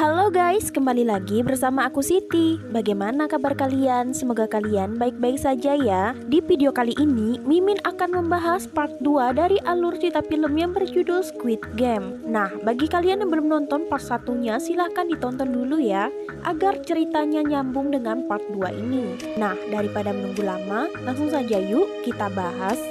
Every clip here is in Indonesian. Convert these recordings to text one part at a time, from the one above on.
Halo guys, kembali lagi bersama aku Siti. Bagaimana kabar kalian? Semoga kalian baik-baik saja ya. Di video kali ini, Mimin akan membahas part 2 dari alur cerita film yang berjudul Squid Game. Nah, bagi kalian yang belum nonton part 1-nya, silahkan ditonton dulu ya, agar ceritanya nyambung dengan part 2 ini. Nah, daripada menunggu lama, langsung saja yuk kita bahas.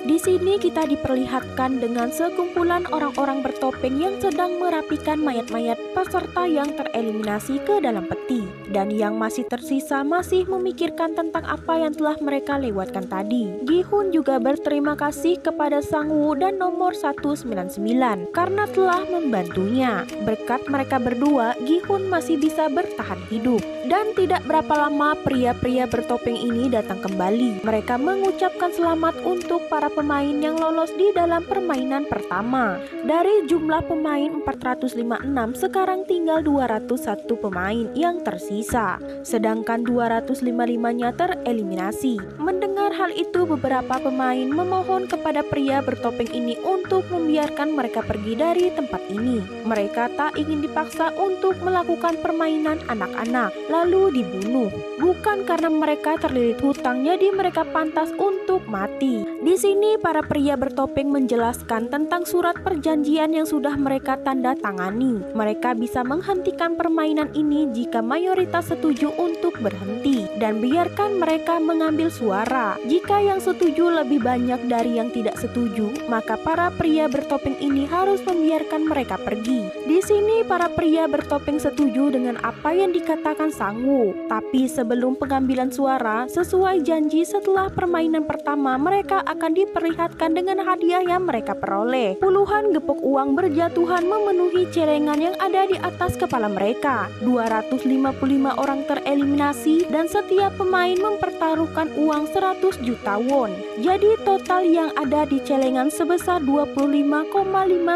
Di sini kita diperlihatkan dengan sekumpulan orang-orang bertopeng yang sedang merapikan mayat-mayat peserta yang tereliminasi ke dalam peti. Dan yang masih tersisa masih memikirkan tentang apa yang telah mereka lewatkan tadi. Gi-hun juga berterima kasih kepada Sang-woo dan nomor 199 karena telah membantunya. Berkat mereka berdua, Gi-hun masih bisa bertahan hidup. Dan tidak berapa lama pria-pria bertopeng ini datang kembali. Mereka mengucapkan selamat untuk para pemain yang lolos di dalam permainan pertama. Dari jumlah pemain 456, sekarang tinggal 201 pemain yang tersisa, sedangkan 255-nya tereliminasi. Mendengar hal itu, beberapa pemain memohon kepada pria bertopeng ini untuk membiarkan mereka pergi dari tempat ini. Mereka tak ingin dipaksa untuk melakukan permainan anak-anak lalu dibunuh. Bukan karena mereka terlilit hutang, jadi mereka pantas untuk mati. Di sini para pria bertopeng menjelaskan tentang surat perjanjian yang sudah mereka tanda tangani. Mereka bisa menghentikan permainan ini jika mayoritas setuju untuk berhenti dan biarkan mereka mengambil suara. Jika yang setuju lebih banyak dari yang tidak setuju, maka para pria bertopeng ini harus membiarkan mereka pergi. Di sini para pria bertopeng setuju dengan apa yang dikatakan Sang-woo. Tapi sebelum pengambilan suara, sesuai janji setelah permainan pertama, mereka akan diperlihatkan dengan hadiah yang mereka peroleh. Puluhan gepok uang berjatuhan memenuhi celengan yang ada di atas kepala mereka. 255 orang tereliminasi dan setiap pemain mempertaruhkan uang 100 juta won. Jadi total yang ada di celengan sebesar 25,5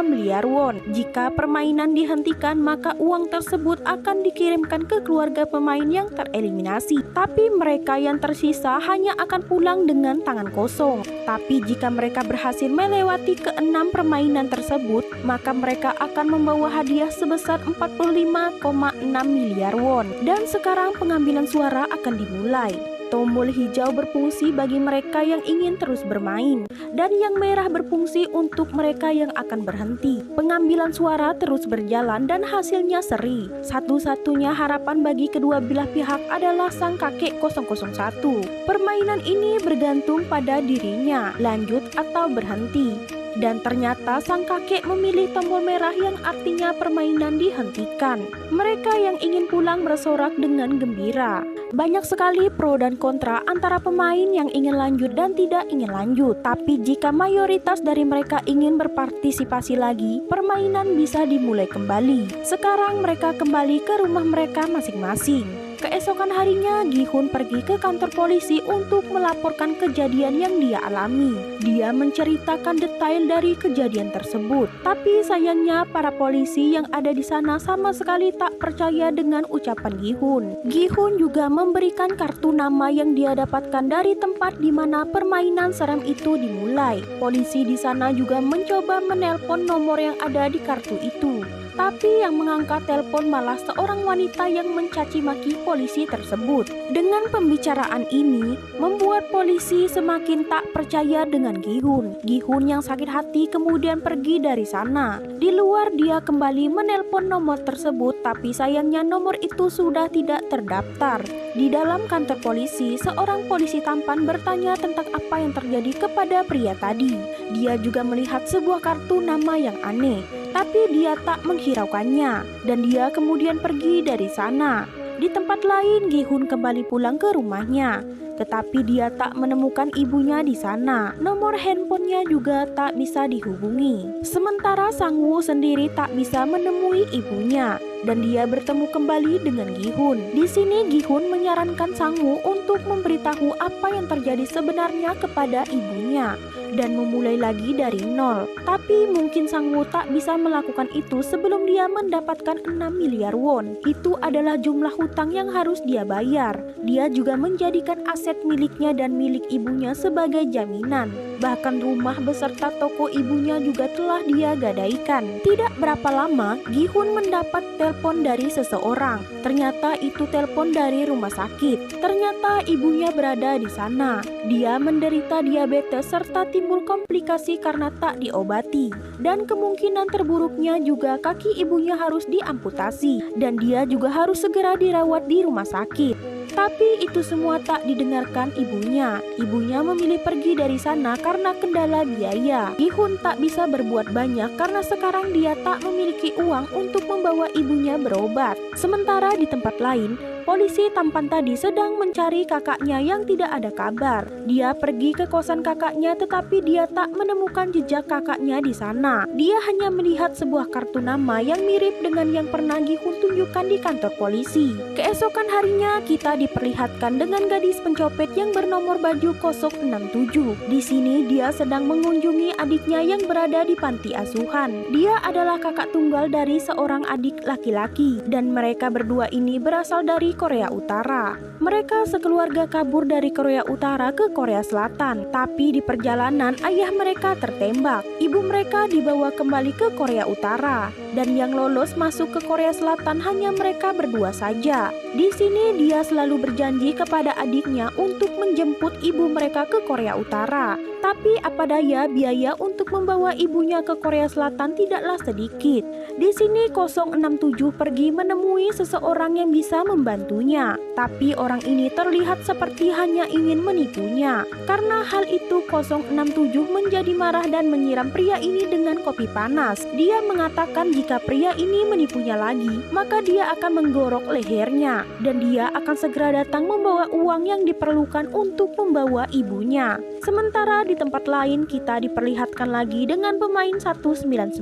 miliar won. Jika permainan dihentikan, maka uang tersebut akan dikirimkan ke keluarga pemain yang tereliminasi. Tapi mereka yang tersisa hanya akan pulang dengan tangan kosong. Tapi jika mereka berhasil melewati ke-6 permainan tersebut, maka mereka akan membawa hadiah sebesar 45,6 miliar won. Dan sekarang pengambilan suara akan dimulai. Tombol hijau berfungsi bagi mereka yang ingin terus bermain, dan yang merah berfungsi untuk mereka yang akan berhenti. Pengambilan suara terus berjalan dan hasilnya seri. Satu-satunya harapan bagi kedua belah pihak adalah sang kakek 001. Permainan ini bergantung pada dirinya, lanjut atau berhenti. Dan ternyata sang kakek memilih tombol merah yang artinya permainan dihentikan. Mereka yang ingin pulang bersorak dengan gembira. Banyak sekali pro dan kontra antara pemain yang ingin lanjut dan tidak ingin lanjut. Tapi jika mayoritas dari mereka ingin berpartisipasi lagi, permainan bisa dimulai kembali. Sekarang mereka kembali ke rumah mereka masing-masing. Keesokan harinya, Gi-hun pergi ke kantor polisi untuk melaporkan kejadian yang dia alami. Dia menceritakan detail dari kejadian tersebut. Tapi sayangnya para polisi yang ada di sana sama sekali tak percaya dengan ucapan Gi-hun. Gi-hun juga memberikan kartu nama yang dia dapatkan dari tempat di mana permainan seram itu dimulai. Polisi di sana juga mencoba menelpon nomor yang ada di kartu itu. Tapi yang mengangkat telepon malah seorang wanita yang mencaci maki polisi tersebut. Dengan pembicaraan ini, membuat polisi semakin tak percaya dengan Gi-hun. Gi-hun yang sakit hati kemudian pergi dari sana. Di luar dia kembali menelpon nomor tersebut, tapi sayangnya nomor itu sudah tidak terdaftar. Di dalam kantor polisi, seorang polisi tampan bertanya tentang apa yang terjadi kepada pria tadi. Dia juga melihat sebuah kartu nama yang aneh, tapi dia tak menghiraukannya, dan dia kemudian pergi dari sana. Di tempat lain, Gi-hun kembali pulang ke rumahnya, tetapi dia tak menemukan ibunya di sana. Nomor handphonenya juga tak bisa dihubungi. Sementara Sang-woo sendiri tak bisa menemui ibunya. dan dia bertemu kembali dengan Gi-hun. Di sini Gi-hun menyarankan Sang-woo untuk memberitahu apa yang terjadi sebenarnya kepada ibunya dan memulai lagi dari nol. Tapi mungkin Sang-woo tak bisa melakukan itu sebelum dia mendapatkan 6 miliar won. Itu adalah jumlah hutang yang harus dia bayar. Dia juga menjadikan aset miliknya dan milik ibunya sebagai jaminan. Bahkan rumah beserta toko ibunya juga telah dia gadaikan. Tidak berapa lama, Gi-hun mendapat telepon dari seseorang. Ternyata itu telepon dari rumah sakit. Ternyata ibunya berada di sana. Dia menderita diabetes serta timbul komplikasi karena tak diobati. Dan kemungkinan terburuknya juga kaki ibunya harus diamputasi. Dan dia juga harus segera dirawat di rumah sakit. Tapi itu semua tak didengarkan ibunya. Ibunya memilih pergi dari sana karena kendala biaya. Gi-hun tak bisa berbuat banyak karena sekarang dia tak memiliki uang untuk membawa ibunya berobat. Sementara di tempat lain, polisi tampan tadi sedang mencari kakaknya yang tidak ada kabar. Dia pergi ke kosan kakaknya tetapi dia tak menemukan jejak kakaknya di sana. Dia hanya melihat sebuah kartu nama yang mirip dengan yang pernah Gi-hun tunjukkan di kantor polisi. Keesokan harinya kita diperlihatkan dengan gadis pencopet yang bernomor baju 067. Di sini dia sedang mengunjungi adiknya yang berada di panti asuhan. Dia adalah kakak tunggal dari seorang adik laki-laki dan mereka berdua ini berasal dari Korea Utara. Mereka sekeluarga kabur dari Korea Utara ke Korea Selatan, tapi di perjalanan ayah mereka tertembak. Ibu mereka dibawa kembali ke Korea Utara, dan yang lolos masuk ke Korea Selatan hanya mereka berdua saja. Di sini dia selalu berjanji kepada adiknya untuk menjemput ibu mereka ke Korea Utara. Tapi apa daya, biaya untuk membawa ibunya ke Korea Selatan tidaklah sedikit. Di sini 067 pergi menemui seseorang yang bisa membantunya. Tapi orang ini terlihat seperti hanya ingin menipunya. Karena hal itu 067 menjadi marah dan menyiram pria ini dengan kopi panas. Dia mengatakan jika pria ini menipunya lagi, maka dia akan menggorok lehernya. Dan dia akan segera datang membawa uang yang diperlukan untuk membawa ibunya. Sementara di tempat lain kita diperlihatkan lagi dengan pemain 199.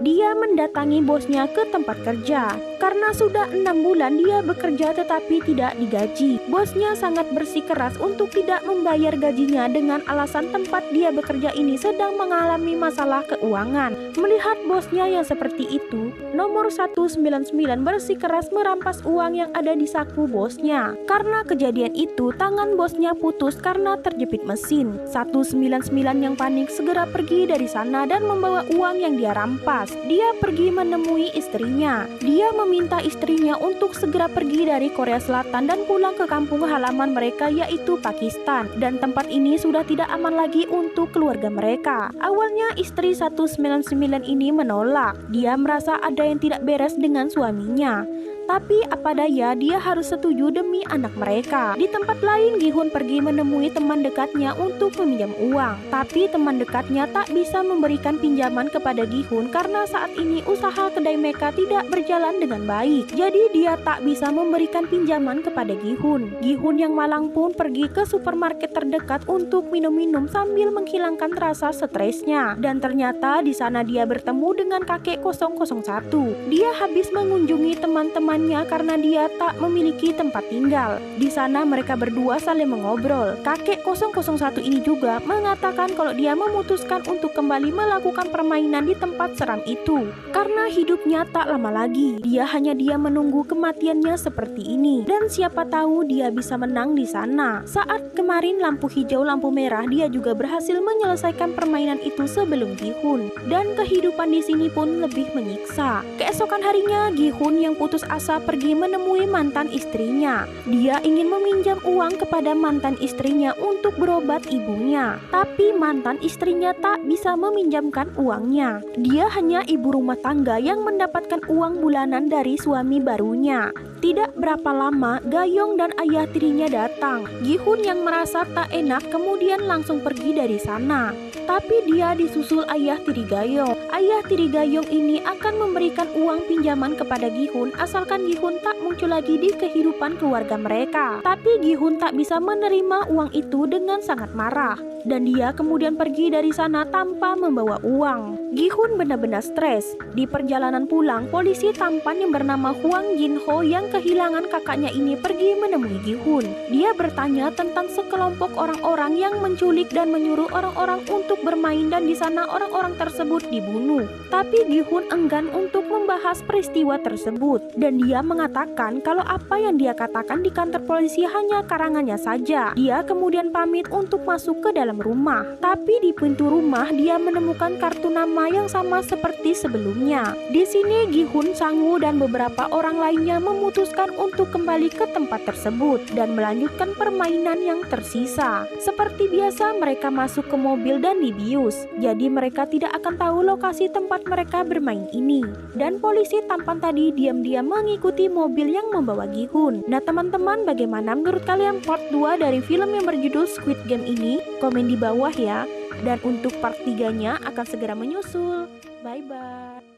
Dia mendatangi bosnya ke tempat kerja. Karena sudah 6 bulan dia bekerja tetapi tidak digaji. Bosnya sangat bersikeras untuk tidak membayar gajinya dengan alasan tempat dia bekerja ini sedang mengalami masalah keuangan. Melihat bosnya yang seperti itu, nomor 199 bersikeras merampas uang yang ada di saku bosnya. Karena kejadian itu, tangan bosnya putus karena terjepit mesin. 199 yang panik segera pergi dari sana dan membawa uang yang dia rampas. Dia pergi menemui istrinya. Dia meminta istrinya untuk segera pergi dari Korea Selatan dan pulang ke kampung halaman mereka yaitu Pakistan. Dan tempat ini sudah tidak aman lagi untuk keluarga mereka. Awalnya istri 199 ini menolak. Dia merasa ada yang tidak beres dengan suaminya. Tapi apa daya, dia harus setuju demi anak mereka. Di tempat lain, Gi-hun pergi menemui teman dekatnya untuk meminjam uang. Tapi teman dekatnya tak bisa memberikan pinjaman kepada Gi-hun karena saat ini usaha kedai mereka tidak berjalan dengan baik. Jadi dia tak bisa memberikan pinjaman kepada Gi-hun. Gi-hun yang malang pun pergi ke supermarket terdekat untuk minum-minum sambil menghilangkan rasa stresnya. Dan ternyata di sana dia bertemu dengan kakek 001. Dia habis mengunjungi teman-teman karena dia tak memiliki tempat tinggal. Di sana mereka berdua saling mengobrol. Kakek 001 ini juga mengatakan kalau dia memutuskan untuk kembali melakukan permainan di tempat seram itu. Karena hidupnya tak lama lagi. Dia menunggu kematiannya seperti ini. Dan siapa tahu dia bisa menang di sana. Saat kemarin lampu hijau lampu merah, dia juga berhasil menyelesaikan permainan itu sebelum Gi-hun. Dan kehidupan di sini pun lebih menyiksa. Keesokan harinya, Gi-hun yang putus asa pergi menemui mantan istrinya. Dia ingin meminjam uang kepada mantan istrinya untuk berobat ibunya. Tapi mantan istrinya tak bisa meminjamkan uangnya. Dia hanya ibu rumah tangga yang mendapatkan uang bulanan dari suami barunya. Tidak berapa lama, Gayong dan ayah tirinya datang. Gi-hun yang merasa tak enak kemudian langsung pergi dari sana. Tapi dia disusul ayah tiri Gayong. ayah tiri Gayong ini akan memberikan uang pinjaman kepada Gi-hun asalkan Gi-hun tak muncul lagi di kehidupan keluarga mereka. Tapi Gi-hun tak bisa menerima uang itu dengan sangat marah. Dan dia kemudian pergi dari sana tanpa membawa uang. Gi-hun benar-benar stres. Di perjalanan pulang, polisi tampan yang bernama Hwang Jin-ho yang kehilangan kakaknya ini pergi menemui Gi-hun. Dia bertanya tentang sekelompok orang-orang yang menculik dan menyuruh orang-orang untuk bermain dan di sana orang-orang tersebut dibunuh. Tapi Gi-hun enggan untuk membahas peristiwa tersebut dan dia mengatakan kalau apa yang dia katakan di kantor polisi hanya karangannya saja. Dia kemudian pamit untuk masuk ke dalam rumah. Tapi di pintu rumah dia menemukan kartu nama yang sama seperti sebelumnya. Di sini Gi-hun, Sang-woo dan beberapa orang lainnya memutuskan untuk kembali ke tempat tersebut dan melanjutkan permainan yang tersisa. Seperti biasa mereka masuk ke mobil dan dibius. Jadi mereka tidak akan tahu lokasi tempat mereka bermain ini. Dan polisi tampan tadi diam-diam mengikuti mobil yang membawa Gi-hun. Nah teman-teman, bagaimana menurut kalian part 2 dari film yang berjudul Squid Game ini? Komen di bawah ya. Dan untuk part 3-nya akan segera menyusul. Bye-bye.